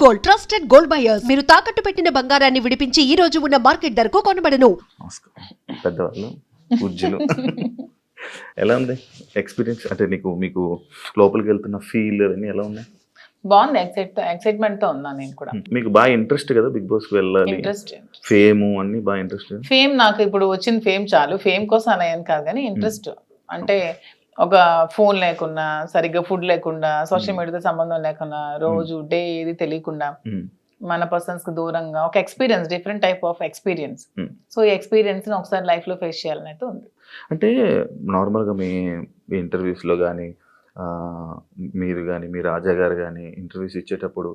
Gold, trusted gold buyers. మీరు తాకట్టు పెట్టిన బంగారాన్ని విడిపించి ఈ రోజు ఉన్న మార్కెట్ ధరకు కొనబడను. పెద్దవాళ్ళు పూజ్యులు ఎలా ఉంది ఎక్స్పీరియన్స్? అంటే మీకు లోపలికి వెళ్తున్న ఫీల్ అన్ని ఎలా ఉన్నాయి? బాగుంది. ఎక్సైట్మెంట్ తో ఉన్నా నేను కూడా. మీకు బాగా ఇంట్రెస్ట్ కదా బిగ్ బాస్ కి వెళ్ళాలి, ఇంట్రెస్ట్, ఫేమ్ అన్ని బాగా ఇంట్రెస్ట్. ఫేమ్ నాకు ఇప్పుడు వచ్చిన ఫేమ్ చాలు, ఫేమ్ కోసం అనేం కాదు కానీ ఇంట్రెస్ట్ అంటే ఒక ఫోన్ లేకుండా, సరిగ్గా ఫుడ్ లేకుండా, సోషల్ మీడియాతో సంబంధం లేకుండా, రోజు డే ఏది తెలియకుండా మన పర్సన్స్ కి దూరంగా ఒక experience, different type of experience. So ఈ ఎక్స్పీరియన్స్ ని ఒకసారి లైఫ్ లో ఫేస్ చేయాలని అయితే ఉంది. అంటే నార్మల్గా మీ ఇంటర్వ్యూస్లో కానీ మీరు కానీ మీ రాజా గారు కానీ ఇంటర్వ్యూస్ ఇచ్చేటప్పుడు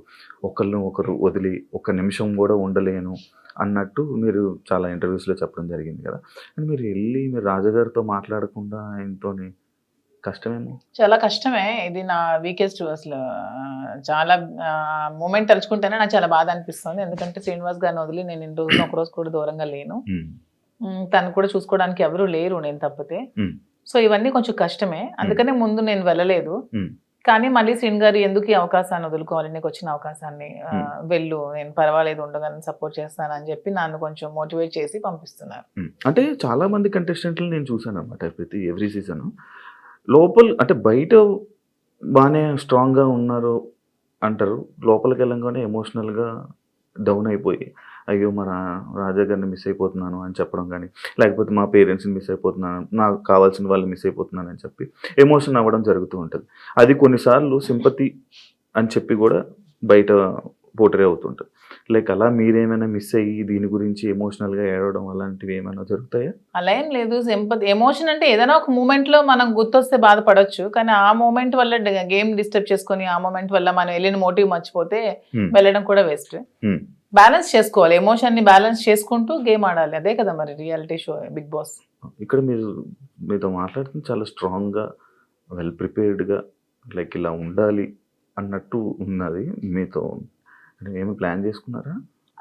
ఒకరు వదిలి ఒక్క నిమిషం కూడా ఉండలేను అన్నట్టు మీరు చాలా ఇంటర్వ్యూస్లో చెప్పడం జరిగింది కదా. అండ్ మీరు వెళ్ళి మీరు రాజాగారితో మాట్లాడకుండా ఆయనతోని కష్టమేమో? చాలా కష్టమే. ఇది నా వీకెస్ట్ అసలు. చాలా మూమెంట్ తలుచుకుంటేనే నాకు చాలా బాధ అనిపిస్తుంది. ఎందుకంటే శ్రీనివాస్ గారిని వదిలి నేను ఇన్ని రోజులు ఒక రోజు కూడా దూరంగా లేను. తను కూడా చూసుకోవడానికి ఎవరు లేరు నేను తప్పితే. సో ఇవన్నీ కొంచెం కష్టమే, అందుకనే ముందు నేను వెళ్ళలేదు. కానీ మళ్ళీ శ్రీని గారు ఎందుకు ఈ అవకాశాన్ని వదులుకోవాలి, నీకు వచ్చిన అవకాశాన్ని వెళ్ళు, నేను పర్వాలేదు ఉండగానే సపోర్ట్ చేస్తానని చెప్పి నన్ను కొంచెం మోటివేట్ చేసి పంపిస్తున్నారు. అంటే చాలా మంది కంటెస్టెంట్లు నేను చూసాను అనమాట ఎవ్రీ సీజన్. లోపల అంటే బయట బాగానే స్ట్రాంగ్గా ఉన్నారు అంటారు, లోపలికి వెళ్ళంగానే ఎమోషనల్గా డౌన్ అయిపోయి అయ్యో మన రాజా గారిని మిస్ అయిపోతున్నాను అని చెప్పడం కానీ, లేకపోతే మా పేరెంట్స్ని మిస్ అయిపోతున్నాను, నాకు కావాల్సిన వాళ్ళు మిస్ అయిపోతున్నాను అని చెప్పి ఎమోషన్ అవ్వడం జరుగుతూ ఉంటుంది. అది కొన్నిసార్లు సింపతి అని చెప్పి కూడా బయట పోటరే అవుతుంటుంది. లైక్ అలా మీరేమైనా మిస్ అయ్యి దీని గురించి ఎమోషనల్గా ఏడవడం అలాంటివి ఏమైనా జరుగుతాయా? అలా ఏం లేదు. సింపతి, ఎమోషన్ అంటే ఏదైనా ఒక మూమెంట్లో మనం గుర్తొస్తే బాధపడవచ్చు, కానీ ఆ మూమెంట్ వల్ల గేమ్ డిస్టర్బ్ చేసుకొని ఆ మూమెంట్ వల్ల మనం వెళ్ళిన మోటివ్ మర్చిపోతే వెళ్ళడం కూడా వేస్ట్. బ్యాలెన్స్ చేసుకోవాలి, ఎమోషన్ ని బ్యాలెన్స్ చేసుకుంటూ గేమ్ ఆడాలి. అదే కదా మరి రియాలిటీ షో బిగ్ బాస్. ఇక్కడ మీతో మాట్లాడుతుంది చాలా స్ట్రాంగ్గా, వెల్ ప్రిపేర్డ్గా, లైక్ ఇలా ఉండాలి అన్నట్టు ఉన్నది మీతో. ఏమి ప్లాన్ చేసుకున్నారా?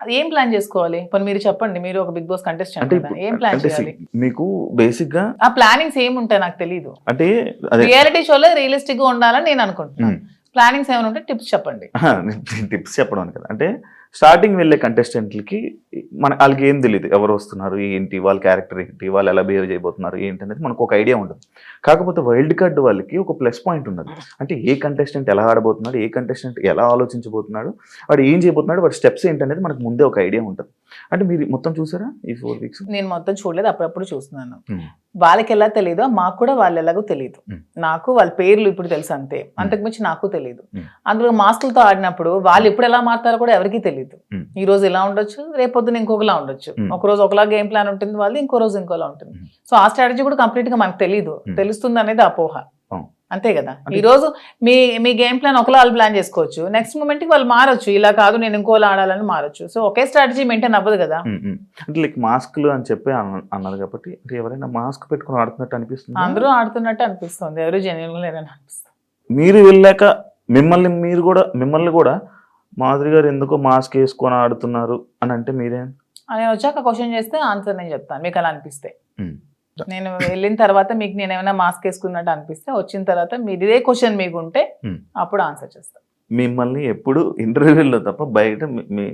అది ఏం ప్లాన్ చేసుకోవాలి? పోనీ మీరు చెప్పండి, మీరు ఒక బిగ్ బాస్ కంటెస్టెంట్ కదా, ఏం ప్లాన్ చేయాలి? మీకు బేసిక్ గా ఆ ప్లానింగ్స్ ఏముంటాయి నాకు తెలియదు. అంటే రియాలిటీ షోలో రియలిస్టిక్ గా ఉండాలని నేను అనుకుంటున్నాను. ప్లానింగ్స్ ఏమైనా ఉంటే టిప్స్ చెప్పండి. టిప్స్ చెప్పడం కదా, అంటే స్టార్టింగ్ వెళ్ళే కంటెస్టెంట్లకి వాళ్ళకి ఏం తెలియదు, ఎవరు వస్తున్నారు ఏంటి, వాళ్ళ క్యారెక్టర్ ఏంటి, వాళ్ళు ఎలా బిహేవ్ చేయబోతున్నారు ఏంటి అనేది మనకు ఒక ఐడియా ఉండదు. కాకపోతే వైల్డ్ కార్డ్ వాళ్ళకి ఒక ప్లస్ పాయింట్ ఉన్నది. అంటే ఏ కంటెస్టెంట్ ఎలా ఆడబోతున్నాడు, ఏ కంటెస్టెంట్ ఎలా ఆలోచించబోతున్నాడు, వాడు ఏం చేయబోతున్నాడు, వాడి స్టెప్స్ ఏంటి అనేది మనకు ముందే ఒక ఐడియా ఉంటుంది. అంటే మీరు మొత్తం చూసారా ఈ 4 weeks? నేను మొత్తం చూడలేదు, అప్పుడప్పుడు చూస్తున్నాను. వాళ్ళకి ఎలా తెలియదో మాకు కూడా వాళ్ళు ఎలాగో తెలియదు. నాకు వాళ్ళ పేర్లు ఇప్పుడు తెలుసు అంతే, అంతకుమించి నాకు తెలియదు. అందులో మాస్కులతో ఆడినప్పుడు వాళ్ళు ఎప్పుడు ఎలా మారుతారో కూడా ఎవరికి తెలియదు. ఈ రోజు ఇలా ఉండొచ్చు, రేపొద్దున ఇంకొకలా ఉండొచ్చు. ఒక రోజు ఒకలా గేమ్ ప్లాన్ ఉంటుంది వాళ్ళు, ఇంకో రోజు ఇంకోలా ఉంటుంది. సో ఆ స్ట్రాటజీ కూడా కంప్లీట్ గా మనకు తెలియదు, తెలుస్తుంది అనేది అపోహ అంతే కదా. ఈ రోజు మీ గేమ్ ప్లాన్ ఒకలా వాళ్ళు ప్లాన్ చేసుకోవచ్చు, నెక్స్ట్ మూమెంట్ కి వాళ్ళు మారొచ్చు, ఇలా కాదు నేను ఇంకోలా ఆడాలని మారొచ్చు. సో ఒకే స్ట్రాటజీ మెయింటైన్ అవ్వదు కదా. అంటే లైక్ మాస్క్లు అని చెప్పి అన్నారు కాబట్టి ఎవరైనా మాస్క్ పెట్టుకుని ఆడుతున్నట్టు అనిపిస్తుంది, అందరూ ఆడుతున్నట్టు అనిపిస్తుంది, ఎవరు జెన్యున్ గా లేరని అనిపిస్తుంది. మీరు వెళ్ళాక మిమ్మల్ని కూడా మాధురి గారు ఎందుకో మాస్క్ వేసుకొని ఆడుతున్నారు అని అంటే మీరేం? నేను వచ్చాక క్వశ్చన్ చేస్తే ఆన్సర్ నేను చెప్తాను, మీకు అలా అనిపిస్తే. నేను వెళ్ళిన తర్వాత మీకు నేను ఏమైనా మాస్క్ వేసుకున్నట్టు అనిపిస్తే, వచ్చిన తర్వాత మీరు ఇదే క్వశ్చన్ మీకు ఉంటే అప్పుడు ఆన్సర్ చేస్తాను. మిమ్మల్ని ఎప్పుడు ఇంటర్వ్యూలో తప్ప బయట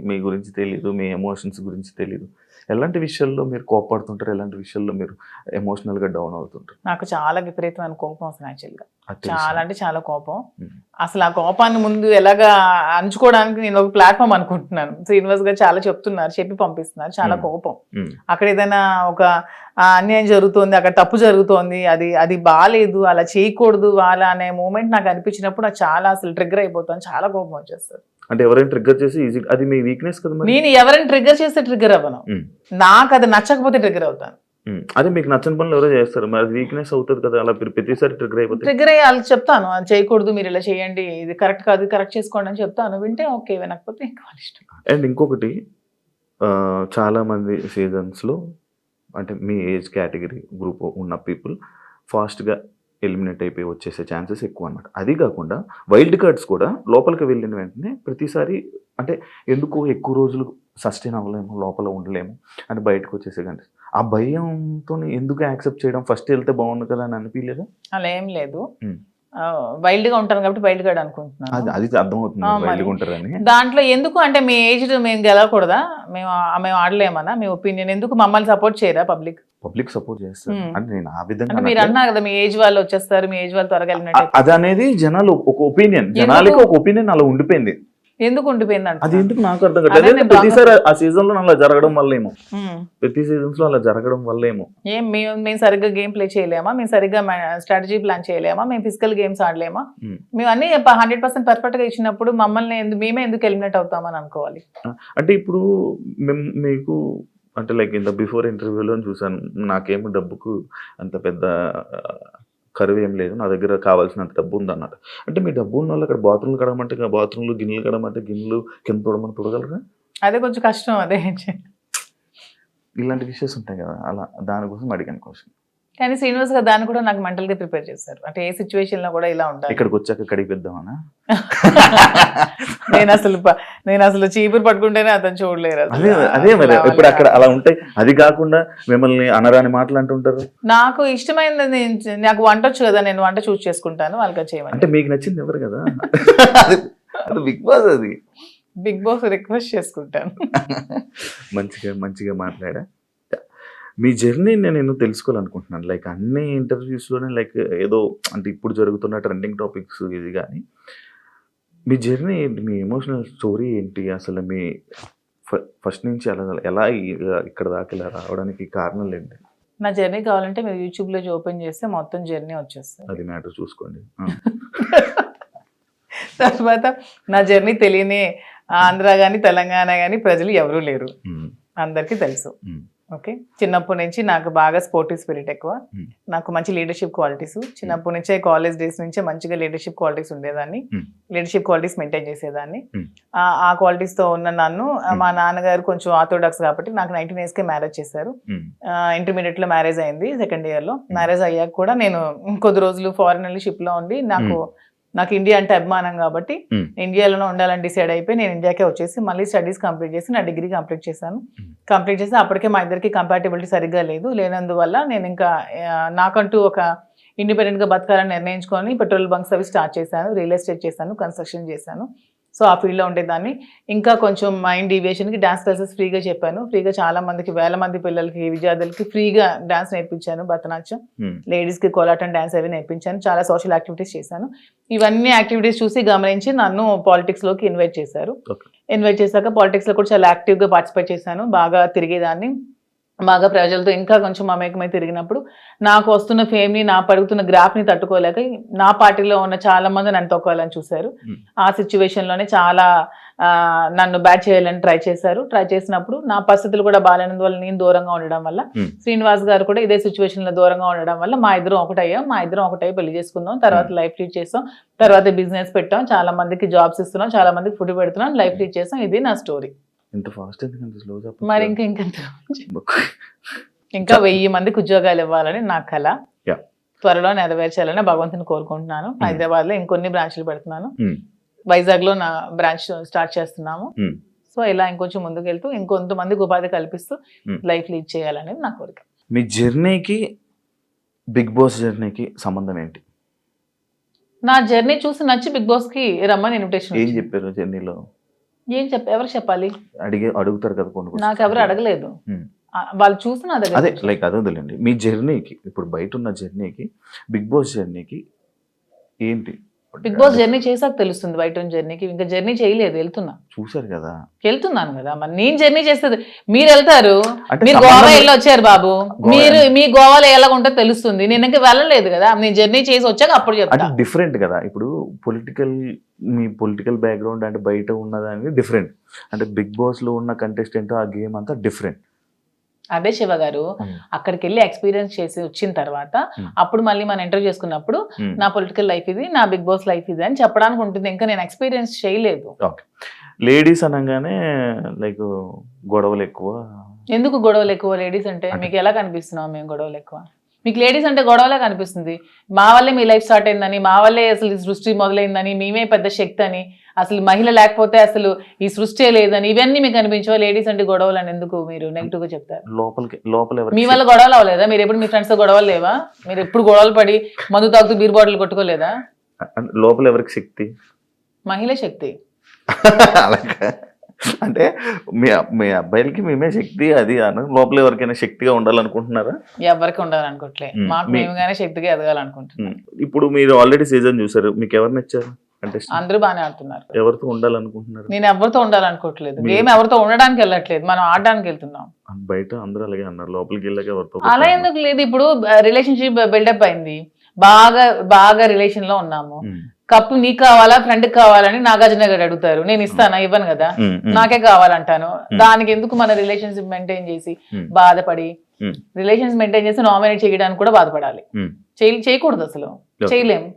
మీ గురించి తెలియదు, మీ ఎమోషన్స్ గురించి తెలియదు. ఎలాంటి విషయాల్లో మీరు కోపడుతుంటారు, ఎలాంటి విషయాల్లో మీరు ఎమోషనల్గా డౌన్ అవుతుంటారు? నాకు చాలా విపరీతమైన కోపం అసలు, యాక్చువల్గా చాలా అంటే చాలా కోపం. అసలు ఆ కోపాన్ని ముందు ఎలాగా అంచుకోవడానికి నేను ఒక ప్లాట్ఫామ్ అనుకుంటున్నాను. శ్రీనివాస్ గారు చాలా చెప్తున్నారు, చెప్పి పంపిస్తున్నారు. చాలా కోపం. అక్కడ ఏదైనా ఒక అన్యాయం జరుగుతోంది, అక్కడ తప్పు జరుగుతోంది, అది బాగాలేదు, అలా చేయకూడదు వాళ్ళ అనే మూమెంట్ నాకు అనిపించినప్పుడు నాకు చాలా అసలు ట్రిగ్గర్ అయిపోతాను, చాలా కోపం వచ్చేస్తుంది. అంటే ఎవరైనా ట్రిగ్గర్ చేసి ఈజీ, అది మీ వీక్నెస్ కదా. నేను ఎవరైనా ట్రిగ్గర్ చేస్తే ట్రిగ్గర్ అవ్వను, నాకు అది నచ్చకపోతే ట్రిగ్గర్ అవుతాను. అదే మీకు నచ్చని పనులు ఎవరో చేస్తారు, మరి అది వీక్నెస్ అవుతుంది కదా. అలా ప్రతిసారి ట్రిగ్గర్ అయిపోతుంది. ట్రిగ్గర్ అయ్యి వాళ్ళకి చెప్తాను, అది చేయకూడదు, మీరు ఇలా చేయండి, ఇది కరెక్ట్ కాదు, కరెక్ట్ చేసుకోండి అని చెప్తాను. వింటే ఓకే, వినకపోతే ఇంకా వాళ్ళ ఇష్టం. అండ్ ఇంకొకటి, చాలా మంది సీజన్స్లో అంటే మీ ఏజ్ కేటగిరీ గ్రూప్ ఉన్న పీపుల్ ఫాస్ట్గా ఎలిమినేట్ అయిపోయి వచ్చేసే ఛాన్సెస్ ఎక్కువ అనమాట. అది కాకుండా వైల్డ్ కార్డ్స్ కూడా లోపలికి వెళ్ళిన వెంటనే ప్రతిసారి అంటే ఎందుకు ఎక్కువ రోజులు సస్టైన్ అవ్వలేము, లోపల ఉండలేము అని బయటకు వచ్చేసే కానీ ఆ భయంతో ఎందుకు యాక్సెప్ట్ చేయడం, ఫస్ట్ వెళ్తే బాగుంది కదా అని అనిపించలేదా? అలా ఏం లేదు. వైల్డ్ గా ఉంటాను కాబట్టి వైల్డ్ కార్డ్ అనుకుంటున్నాను. అది అర్థమవుతుంది మరి. వైల్డ్గా ఉంటారని. దాంట్లో ఎందుకు అంటే మీ ఏజ్ మేము గెలవకూడదా, మేము ఆడలేమన్నా, మీ ఒపీనియన్ ఎందుకు మమ్మల్ని సపోర్ట్ చేయరా పబ్లిక్? పబ్లిక్ సపోర్ట్ చేస్తారు అంటే నేను ఆ అంటే విధంగా మీరు అన్నారు కదా మీ ఏజ్ వాళ్ళు వచ్చేస్తారు, మీ ఏజ్ వాళ్ళు త్వరగా వెళ్ళినట్టు. అది అనేది జనాలు ఒక ఒపీనియన్, జనాలకి ఒక ఒపీనియన్ అలా ఉండిపోయింది. ఎందుకు ఉండిపోయింది అది అంటే ఎందుకు నాకు అర్థం కాదు. ప్రతిసారి ఆ సీజన్ లో అలా జరగడం వల్లేమో, ప్రతి సీజన్స్ లో అలా జరగడం వల్లేమో. ఏం మేము సరిగ్గా గేమ్ ప్లే చేయలేమా, మేము సరిగ్గా స్ట్రాటజీ ప్లాన్ చేయలేమా, మేము ఫిజికల్ గేమ్స్ ఆడలేమా? మేము అన్ని 100% పర్ఫెక్ట్ గా ఇచ్చినప్పుడు మమ్మల్ని మేమే ఎందుకు ఎలిమినేట్ అవుతామని అనుకోవాలి. అంటే ఇప్పుడు మీకు అంటే లైక్ ఇంత బిఫోర్ ఇంటర్వ్యూలో చూసాను, నాకేమో డబ్బుకు అంత పెద్ద కరువు ఏం లేదు, నా దగ్గర కావాల్సినంత డబ్బు ఉందన్నారు. అంటే మీ డబ్బు ఉన్న వాళ్ళు అక్కడ బాత్రూమ్లు కడగమంటే బాత్రూమ్లు, గిన్నెలు కడగమంటే గిన్నెలు, కింద తోడమని తోడగలరా? అదే కొంచెం కష్టం. అదే ఇలాంటి విషయాలు ఉంటాయి కదా, అలా దానికోసం అడిగాను క్వశ్చన్. కానీ శ్రీనివాస్ గారు దాన్ని కూడా నాకు మెంటల్ గా ప్రిపేర్ చేశారు. అంటే ఏ సిచ్యువేషన్ లో కూడా ఇలా ఉండాలి. ఇక్కడికి వచ్చాక కడిగిద్దామనా? నేను అసలు చీపురు పట్టుకుంటేనే అతను చూడలేరు. అదే మరి ఇప్పుడు అక్కడ అలా ఉంటాయి. అది కాకుండా మిమ్మల్ని అనరాని మాటలు అంటుంటారు. నాకు ఇష్టమైనది, నాకు వంట వచ్చు కదా, నేను వంట చూస్ చేసుకుంటాను, వాళ్ళకి చేయమని. అంటే మీకు నచ్చింది ఎవరు కదా, అది బిగ్ బాస్, అది బిగ్ బాస్ రిక్వెస్ట్ చేసుకుంటాను. మంచిగా మాట్లాడా. మీ జర్నీ నేను తెలుసుకోవాలనుకుంటున్నాను. లైక్ అన్ని ఇంటర్వ్యూస్లోనే లైక్ ఏదో అంటే ఇప్పుడు జరుగుతున్న ట్రెండింగ్ టాపిక్స్ ఇది, కానీ మీ జర్నీ ఏంటి, మీ ఎమోషనల్ స్టోరీ ఏంటి, అసలు మీ ఫస్ట్ నుంచి ఎలా ఇక్కడ దాకా ఇలా రావడానికి కారణాలు ఏంటి? నా జర్నీ కావాలంటే మీరు యూట్యూబ్లో ఓపెన్ చేస్తే మొత్తం జర్నీ వచ్చేస్తుంది. అది మ్యాటర్ చూసుకోండి. తర్వాత నా జర్నీ తెలియని ఆంధ్ర కానీ తెలంగాణ కానీ ప్రజలు ఎవరూ లేరు, అందరికీ తెలుసు. ఓకే, చిన్నప్పటి నుంచి నాకు బాగా స్పోర్టివ్ స్పిరిట్ ఎక్కువ, నాకు మంచి లీడర్షిప్ క్వాలిటీస్. చిన్నప్పటి నుంచే కాలేజ్ డేస్ నుంచే మంచిగా లీడర్షిప్ క్వాలిటీస్ ఉండేదాన్ని, లీడర్షిప్ క్వాలిటీస్ మెయింటైన్ చేసేదాన్ని. ఆ క్వాలిటీస్తో ఉన్న నన్ను మా నాన్నగారు కొంచెం ఆర్థోడాక్స్ కాబట్టి నాకు 19 yearsకే మ్యారేజ్ చేశారు. ఇంటర్మీడియట్లో మ్యారేజ్ అయింది, సెకండ్ ఇయర్లో. మ్యారేజ్ అయ్యాక కూడా నేను కొద్ది రోజులు ఫారెన్ వెళ్ళి షిప్లో ఉండి, నాకు ఇండియా అంటే అభిమానం కాబట్టి ఇండియాలోనే ఉండాలని డిసైడ్ అయిపోయి నేను ఇండియాకే వచ్చేసి మళ్ళీ స్టడీస్ కంప్లీట్ చేసి నా డిగ్రీ కంప్లీట్ చేశాను. కంప్లీట్ చేసి అప్పటికే మా ఇద్దరికి కంపాటబిలిటీ సరిగ్గా లేనందువల్ల నేను ఇంకా నాకంటూ ఒక ఇండిపెండెంట్గా బతకాలని నిర్ణయించుకొని పెట్రోల్ బంక్స్ అవి స్టార్ట్ చేశాను, రియల్ ఎస్టేట్ చేశాను, కన్స్ట్రక్షన్ చేశాను. సో ఆ ఫీల్డ్లో ఉండేదాన్ని. ఇంకా కొంచెం మైండ్ డీవియేషన్కి డాన్స్ క్లాసెస్ ఫ్రీగా చెప్పాను. ఫ్రీగా చాలా మందికి, వేల మంది పిల్లలకి, విద్యార్థులకి ఫ్రీగా డాన్స్ నేర్పించాను. భరతనాట్యం, లేడీస్కి కోలాటం డాన్స్ అవి నేర్పించాను. చాలా సోషల్ యాక్టివిటీస్ చేశాను. ఇవన్నీ యాక్టివిటీస్ చూసి గమనించి నన్ను పాలిటిక్స్లోకి ఇన్వైట్ చేశారు. ఇన్వైట్ చేశాక పాలిటిక్స్లో కూడా చాలా యాక్టివ్గా పార్టిసిపేట్ చేశాను. బాగా తిరిగేదాన్ని, బాగా ప్రజలతో ఇంకా కొంచెం మమేకమై తిరిగినప్పుడు నాకు వస్తున్న ఫేమ్ని, నా పడుగుతున్న గ్రాఫ్ని తట్టుకోలేక నా పార్టీలో ఉన్న చాలా మంది నన్ను తొక్కాలని చూశారు. ఆ సిచ్యువేషన్లోనే చాలా నన్ను బ్యాట్ చేయాలని ట్రై చేశారు. ట్రై చేసినప్పుడు నా పరిస్థితులు కూడా బాగాలేనందువల్ల, నేను దూరంగా ఉండడం వల్ల, శ్రీనివాస్ గారు కూడా ఇదే సిచ్యువేషన్లో దూరంగా ఉండడం వల్ల మా ఇద్దరం ఒకటై పెళ్లి చేసుకుందాం, తర్వాత లైఫ్ లీడ్ చేస్తాం, తర్వాత బిజినెస్ పెట్టాం, చాలా మందికి జాబ్స్ ఇస్తున్నాం, చాలా మందికి ఫుడ్ పెడుతున్నాం, లైఫ్ లీడ్ చేస్తాం. ఇది నా స్టోరీ. ఇంత ఫాస్ట్ ఎందుకంటే స్లో చెప్పు. మరి ఇంకా 1000 మందికి ఉద్యోగాలు ఇవ్వాలని నా కళ. త్వరలో నెరవేర్చాలని భగవంతుని కోరుకుంటున్నాను. హైదరాబాద్ లో ఇంకొన్ని బ్రాంచ్లు పెడుతున్నాను, వైజాగ్ లో నా బ్రాంచ్ స్టార్ట్ చేస్తున్నాము. సో ఇలా ఇంకొంచెం ముందుకు వెళ్తూ ఇంకొంతమందికి ఉపాధి కల్పిస్తూ లైఫ్ లీడ్ చేయాలనేది నా కోరిక. మీ జర్నీకి బిగ్ బాస్ జర్నీకి సంబంధం ఏంటి? నా జర్నీ చూసి నచ్చి బిగ్ బాస్ కి రమ్మని ఇన్విటేషన్. ఏం చెప్పారు జర్నీలో? ఎవరు చెప్పాలి? అడుగుతారు కదా కొన్ని. నాకు ఎవరు అడగలేదు, వాళ్ళు చూసి నా దగ్గర. అదే లైక్ అదే వదిలేండి. మీ జర్నీకి, ఇప్పుడు బయట ఉన్న జర్నీకి బిగ్ బాస్ జర్నీకి ఏంటి? బిగ్ బాస్ జర్నీ చేసాక తెలుస్తుంది. బయట ఉన్న జర్నీకి ఇంకా జర్నీ చేయలేదు, చూసారు కదా, వెళ్తున్నాను కదా. మరి నేను జర్నీ చేస్తుంది, మీరు వెళ్తారు, మీరు గోవా వెళ్ళి వచ్చారు బాబు, మీ గోవాలో ఎలా ఉంటుందో తెలుస్తుంది. నేను ఇంకా వెళ్ళలేదు కదా, నేను జర్నీ చేసి వచ్చాక అప్పుడు చెప్తాను. డిఫరెంట్ కదా. ఇప్పుడు మీ పొలిటికల్ బ్యాక్గ్రౌండ్ అంటే బయట ఉన్నదానికి డిఫరెంట్, అంటే బిగ్ బాస్ లో ఉన్న కంటెస్టెంట్ ఆ గేమ్ అంతా డిఫరెంట్. అదే శివ గారు, అక్కడికి వెళ్ళి ఎక్స్పీరియన్స్ చేసి వచ్చిన తర్వాత అప్పుడు మళ్ళీ మనం ఇంటర్వ్యూ చేసుకున్నప్పుడు నా పొలిటికల్ లైఫ్ ఇది, నా బిగ్ బాస్ లైఫ్ ఇది అని చెప్పడానికి ఉంటుంది. ఇంకా నేను ఎక్స్పీరియన్స్ చేయలేదు. లేడీస్ అనగానే లైక్ గొడవలు ఎక్కువ. ఎందుకు గొడవలు ఎక్కువ? లేడీస్ అంటే మీకు ఎలా కనిపిస్తున్నాం మేము గొడవలు ఎక్కువ? మీకు లేడీస్ అంటే గొడవలే కనిపిస్తుంది. మా వల్లే మీ లైఫ్ స్టార్ట్ అయిందని, మా వల్లే అసలు ఈ సృష్టి మొదలైందని, మేమే పెద్ద శక్తి అని, అసలు మహిళ లేకపోతే అసలు ఈ సృష్టి లేదని, ఇవన్నీ మీకు అనిపించవా? లేడీస్ అంటే గొడవలు అని ఎందుకు మీరు నెగిటివ్ గా చెప్తారు? మీ వల్ల గొడవలు అవ్వలేదా? మీరు ఎప్పుడు మీ ఫ్రెండ్స్ తో గొడవలు లేవా? మీరు ఎప్పుడు గొడవలు పడి మందు తాగుతూ బీర్ బాటిల్ కొట్టుకోలేదా? లోపల ఎవరికి శక్తి? మహిళ శక్తి. అలాగా అంటే మీ అబ్బాయిలకి మేమే శక్తి అది అను, లోపల ఎవరికైనా శక్తిగా ఉండాలనుకుంటున్నారా? ఎవరికి ఉండాలనుకోవట్లే, మాకు మేముగానే శక్తిగా ఎదగాలనుకుంటున్నాం. ఇప్పుడు మీరు ఆల్రెడీ సీజన్ చూసారు, మీకు ఎవరు నచ్చారు అంటే? అందరూ బాగానే ఆడుతున్నారు. ఎవరితో ఉండాలనుకుంటున్నారు? నేను ఎవరితో ఉండాలనుకోవట్లేదు, గేమ్ ఎవరితో ఉండడానికి వెళ్ళట్లేదు, మనం ఆడడానికి వెళ్తున్నాం. బయట అందరూ అలాగే అన్నారు, లోపలికి వెళ్ళాక ఎవరితో? అలా ఎందుకు లేదు, ఇప్పుడు రిలేషన్షిప్ బిల్డప్ అయింది, బాగా బాగా రిలేషన్ లో ఉన్నాము, కప్పు నీకు కావాలా ఫ్రెండ్ కావాలని నాగార్జున గారు అడుగుతారు, నేను ఇస్తానా? ఇవ్వను కదా, నాకే కావాలంటాను. దానికి ఎందుకు మన రిలేషన్షిప్ మెయింటైన్ చేసి బాధపడి, రిలేషన్స్ మెయింటైన్ చేసి నామినేట్ చేయడానికి కూడా బాధపడాలి? చేయకూడదు, అసలు చేయలేము.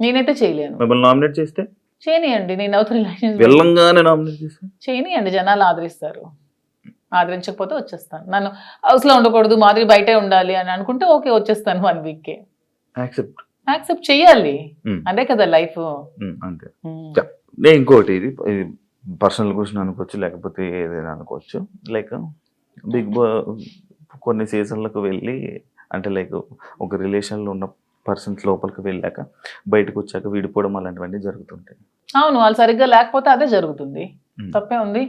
నేనైతే చేయలేను. మిమ్మల్ని నామినేట్ చేస్తే చేయనియండి, నేను అవుతూ రిలేషన్స్ వెళ్ళంగానే నామినేట్ చేస్తే చేయనియండి, జనాలు ఆదరిస్తారు. ఆదరించకపోతే వచ్చేస్తాను. నన్ను హౌస్ లో ఉండకూడదు, మాదిరి బయటే ఉండాలి అని అనుకుంటే ఓకే, వచ్చేస్తాను 1 week. యాక్సెప్ట్ చెయ్యాలి, అదే కదా లైఫ్. అంతే. నేను ఇంకోటి, ఇది పర్సనల్ క్వశ్చన్ అనుకోవచ్చు, లేకపోతే ఏదైనా అనుకోవచ్చు. లైక్ బిగ్ కొన్ని సీజన్లకు వెళ్ళి, అంటే లైక్ ఒక రిలేషన్లో ఉన్న పర్సన్స్ లోపలికి వెళ్ళాక బయటకు వచ్చాక విడిపోవడం అలాంటివన్నీ జరుగుతుంటాయి. అవును, వాళ్ళు సరిగ్గా లేకపోతే అదే జరుగుతుంది, తప్పే ఉంది.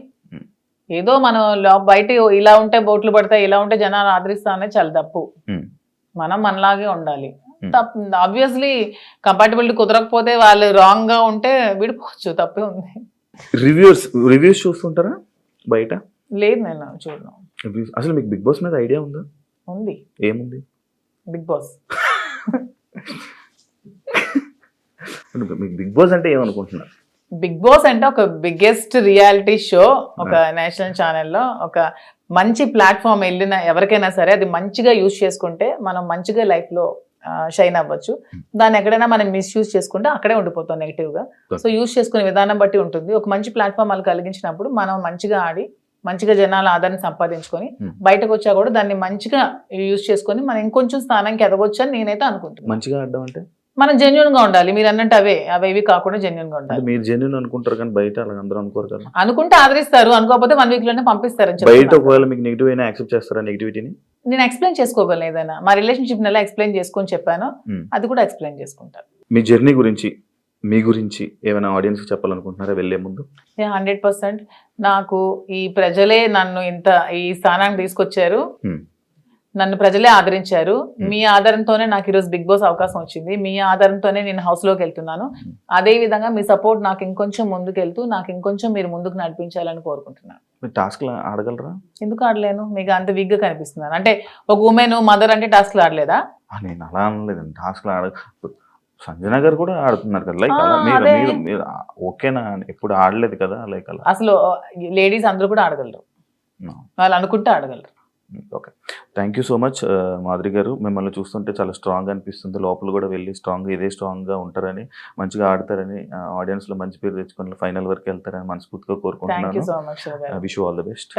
ఏదో మనం బయట ఇలా ఉంటే బోట్లు పడతాయి, ఇలా ఉంటే జనాలు ఆదరిస్తా అనేది చాలా తప్పు. మనం మనలాగే ఉండాలి. ఆబ్వియస్లీ కంపాటబిలిటీ కుదరకపోతే వాళ్ళు రాంగ్ గా ఉంటే విడిపోవచ్చు, తప్పే ఉంది. రివ్యూస్ చూస్తుంటారా బయట? లేదు, నేను చూడను. అసలు మీకు బిగ్ బాస్ మీద ఐడియా ఉందా? ఉంది. ఏముంది? Big boss. మీకు బిగ్ బాస్ అంటే ఏమనుకుంటున్నారు? బిగ్ బాస్ అంటే ఒక బిగ్గెస్ట్ రియాలిటీ షో, ఒక నేషనల్ ఛానల్లో ఒక మంచి ప్లాట్ఫామ్ వెళ్ళిన ఎవరికైనా సరే అది మంచిగా యూజ్ చేసుకుంటే మనం మంచిగా లైఫ్ లో షైన్ అవ్వచ్చు. దాన్ని ఎక్కడైనా మనం మిస్యూజ్ చేసుకుంటే అక్కడే ఉండిపోతాం నెగిటివ్ గా. సో యూజ్ చేసుకునే విధానం బట్టి ఉంటుంది. ఒక మంచి ప్లాట్ఫామ్ వాళ్ళు కలిగించినప్పుడు మనం మంచిగా ఆడి మంచిగా జనాల ఆదరణ సంపాదించుకొని బయటకు వచ్చా కూడా దాన్ని మంచిగా యూజ్ చేసుకొని మనం ఇంకొంచెం స్థానానికి ఎదగొచ్చు అని నేనైతే అనుకుంటున్నాను. మంచిగా ఆడడం అంటే మనం జెన్యున్ గా ఉండాలి. మీరు అన్నట్టు అవేవి కాకుండా జెన్యున్ గా ఉండాలి. మీరు జెన్యున్ అనుకుంటారు కానీ బయట అలా అందరూ అనుకోరు కదా. అనుకుంటే ఆదరిస్తారు, అనుకోకపోతే 1 week లోనే పంపిస్తారు. బయట ఒకవేళ మీకు నెగిటివ్ అయినా యాక్సెప్ట్ చేస్తారా నెగిటివిటీని? నేను ఎక్స్ప్లెయిన్ చేసుకోగలను, ఏదైనా మా రిలేషన్షిప్ ఎలా ఎక్స్ప్లెయిన్ చేసుకొని చెప్పాను అది కూడా ఎక్స్ప్లెయిన్ చేసుకుంటాను. మీ జర్నీ గురించి, మీ గురించి ఏమైనా ఆడియన్స్ చెప్పాలనుకుంటున్నారా వెళ్ళే ముందు? 100% నాకు ఈ ప్రజలే నన్ను ఇంత ఈ స్థానానికి తీసుకొచ్చారు, నన్ను ప్రజలే ఆదరించారు. మీ ఆధారంతోనే నాకు ఈరోజు బిగ్ బాస్ అవకాశం వచ్చింది, మీ ఆధారంతోనే నేను హౌస్ లోకి వెళ్తున్నాను. అదే విధంగా మీ సపోర్ట్ నాకు ఇంకొంచెం ముందుకు వెళ్తూ నాకు ఇంకొంచెం మీరు ముందుకు నడిపించాలని కోరుకుంటున్నాను. మీరు టాస్క్లు ఆడగలరా? ఎందుకు ఆడలేను? మీకు అంత వీక్ గా కనిపిస్తున్నాను అంటే ఒక ఉమెన్ మదర్ అంటే టాస్క్లు ఆడలేదా? నేను అలా అనలేదండి, టాస్క్లు సంజన గారు కూడా ఆడుతున్నారు కదా, లైక్ మీరు ఓకేనా? ఎప్పుడు ఆడలేదు కదా, లైక్ అలా. అసలు లేడీస్ అందరూ కూడా ఆడగలరు, వాళ్ళు అనుకుంటే ఆడగలరు. Okay, thank you so much Madhuri గారు. మిమ్మల్ని చూస్తుంటే చాలా స్ట్రాంగ్ అనిపిస్తుంది, లోపల కూడా వెళ్ళి ఇదే స్ట్రాంగ్గా ఉంటారని, మంచిగా ఆడతారని, ఆడియన్స్లో మంచి పేరు తెచ్చుకొని ఫైనల్ వరకు వెళ్తారని మనస్ఫూర్తిగా కోరుకుంటున్నాను. Wish you all the best.